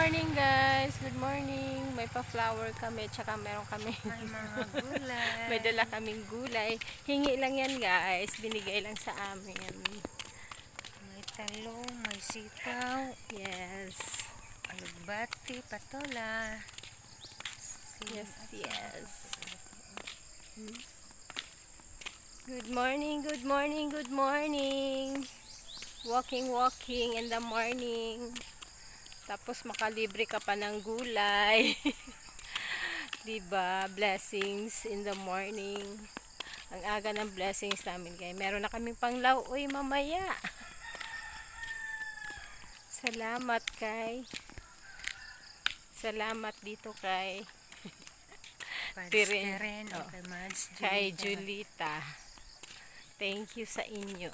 morning guys. Good morning. May pa-flower kami. Tsaka meron kami. May mga gulay. May dala kaming gulay. Hingi lang yan guys. Binigay lang sa amin. May talong, may sitaw. Yes. Alugbati, patola. Yes, yes. Good morning, good morning, good morning. Walking in the morning. Tapos makalibre ka pa ng gulay. Diba? Blessings in the morning. Ang aga ng blessings namin guys. Meron na kaming panglauoy mamaya. Salamat kay. Salamat dito kay. Karen, o kay Mads, Kay Julita. Thank you sa inyo.